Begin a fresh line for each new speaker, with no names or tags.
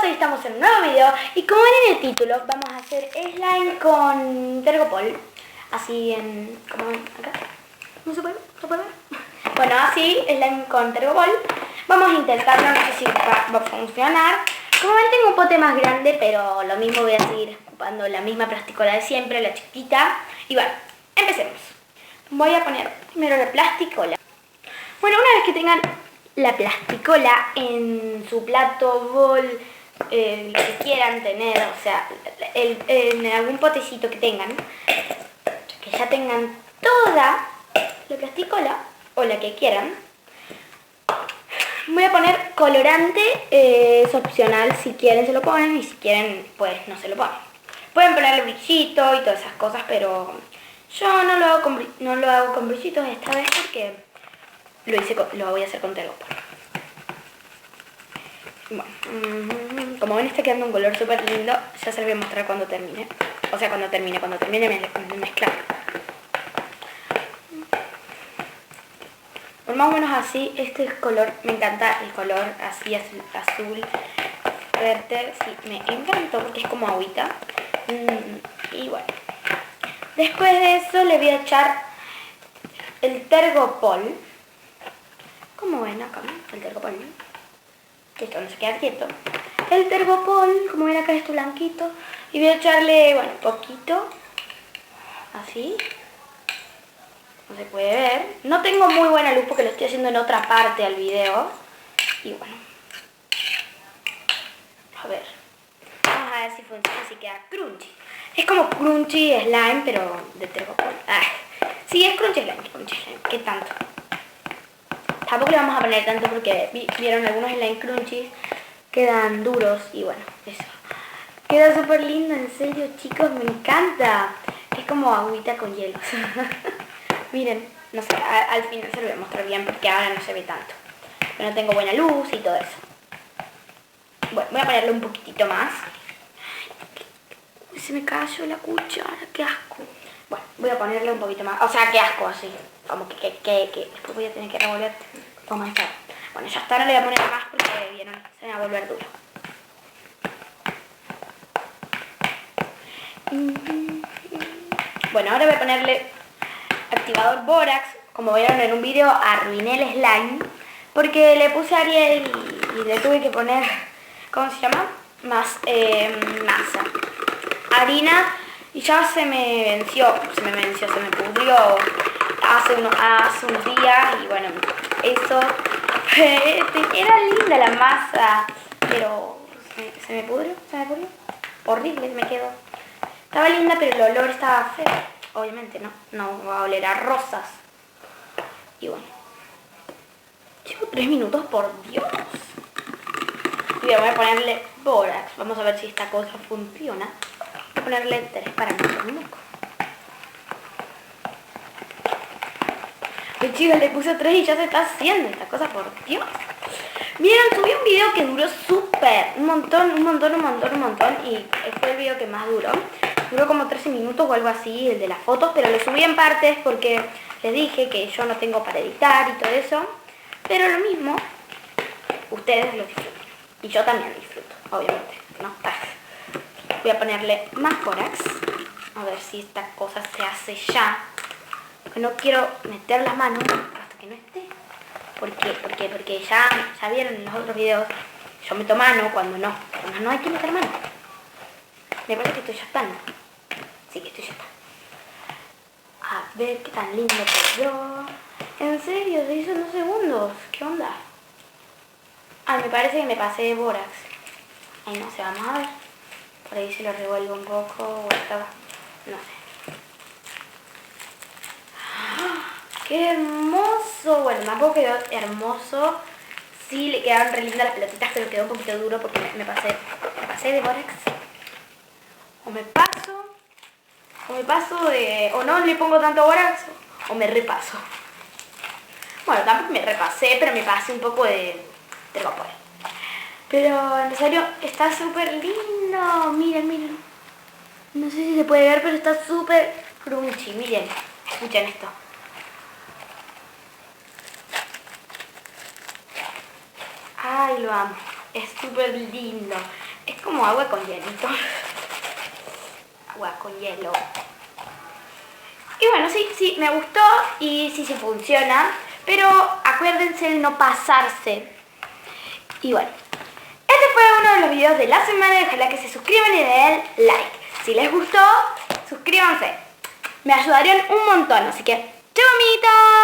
hoy estamos en un nuevo video y como ven en el título vamos a hacer slime con Tergopol. Así en... ¿cómo ven acá? ¿No se puede ver? ¿Se puede ver? Bueno, así, slime con Tergopol. Vamos a intentarlo, no sé si va a funcionar. Como ven tengo un pote más grande, pero lo mismo voy a seguir ocupando la misma plasticola de siempre, la chiquita. Y bueno, empecemos. Voy a poner primero la plasticola. Bueno, una vez que tengan la plasticola en su plato, bol, lo que quieran tener, o sea, en algún potecito que tengan, que ya tengan toda la plasticola o la que quieran, voy a poner colorante, es opcional, si quieren se lo ponen y si quieren pues no se lo ponen. Pueden ponerle brillito y todas esas cosas, pero yo no lo hago con brillitos esta vez porque lo voy a hacer con Tergopol. Bueno, como ven está quedando un color súper lindo. Ya se lo voy a mostrar cuando termine. O sea, cuando termine de mezclar. Por más o menos así, este color, me encanta el color así azul verde, sí, me encantó porque es como agüita. Y bueno, después de eso le voy a echar el Tergopol. Como ven acá, el Tergopol, que esto no se queda quieto. El Tergopol, como ven acá, esto blanquito. Y voy a echarle, bueno, un poquito. Así. No se puede ver. No tengo muy buena luz porque lo estoy haciendo en otra parte del video. Y bueno. A ver. Vamos a ver si funciona, si queda crunchy. Es como crunchy slime, pero de Tergopol. Sí, es crunchy slime. ¿Qué tanto? Tampoco le vamos a poner tanto porque vieron algunos slime crunchies. Quedan duros y bueno, eso. Queda súper lindo, en serio chicos, me encanta. Es como agüita con hielos. Miren, no sé, al final se lo voy a mostrar bien porque ahora no se ve tanto. Pero no tengo buena luz y todo eso. Bueno, voy a ponerle un poquitito más. Se me cayó la cuchara, qué asco. Bueno, voy a ponerle un poquito más. O sea, qué asco así. Como que después voy a tener que revolver. Vamos a estar. Bueno, ya está, no le voy a poner más porque vieron, se me va a volver duro. Bueno, ahora voy a ponerle activador bórax. Como vieron en un video, arruiné el slime porque le puse a Ariel y le tuve que poner, ¿cómo se llama? Masa, harina, y ya se me pudrió hace unos días y bueno, eso, era linda la masa, pero se me pudrió, horrible me quedó. Estaba linda, pero el olor estaba feo. Obviamente no va a oler a rosas. Y bueno. Llevo 3 minutos, por Dios. Y voy a ponerle bórax. Vamos a ver si esta cosa funciona. Voy a ponerle 3 para no ser moco. Ay chicos, le puse 3 y ya se está haciendo esta cosa, por Dios. Miren, subí un video que duró súper, un montón. Y fue el video que más duró. Duró como 13 minutos o algo así, el de las fotos, pero lo subí en partes porque les dije que yo no tengo para editar y todo eso. Pero lo mismo, ustedes lo disfrutan. Y yo también lo disfruto, obviamente, ¿no? Voy a ponerle más bórax. A ver si esta cosa se hace ya. Porque no quiero meter las manos hasta que no esté. Porque ya vieron en los otros videos, yo meto mano cuando no hay que meter mano. Me parece que esto ya está, ¿no? Sí, que esto ya está. A ver qué tan lindo quedó. En serio, se hizo en 2 segundos. ¿Qué onda? Me parece que me pasé de bórax. Ahí no sé, vamos a ver. Por ahí se lo revuelvo un poco o estaba... no sé. ¡Qué hermoso! Bueno, tampoco quedó hermoso. Sí, le quedaron re lindas las pelotitas, pero quedó un poquito duro porque me pasé de bórax. O me paso de... o no le pongo tanto bórax o me repaso. Bueno, tampoco me repasé, pero me pasé un poco de Tergopol. Pero en serio, está súper lindo. Miren. No sé si se puede ver, pero está súper crunchy. Miren, escuchen esto. Ay, lo amo. Es súper lindo. Es como agua con hielito. Agua con hielo. Y bueno, sí, me gustó y sí funciona. Pero acuérdense de no pasarse. Y bueno, este fue uno de los videos de la semana. Ojalá que se suscriban y le den like. Si les gustó, suscríbanse. Me ayudarían un montón. Así que, ¡chau, amiguitos!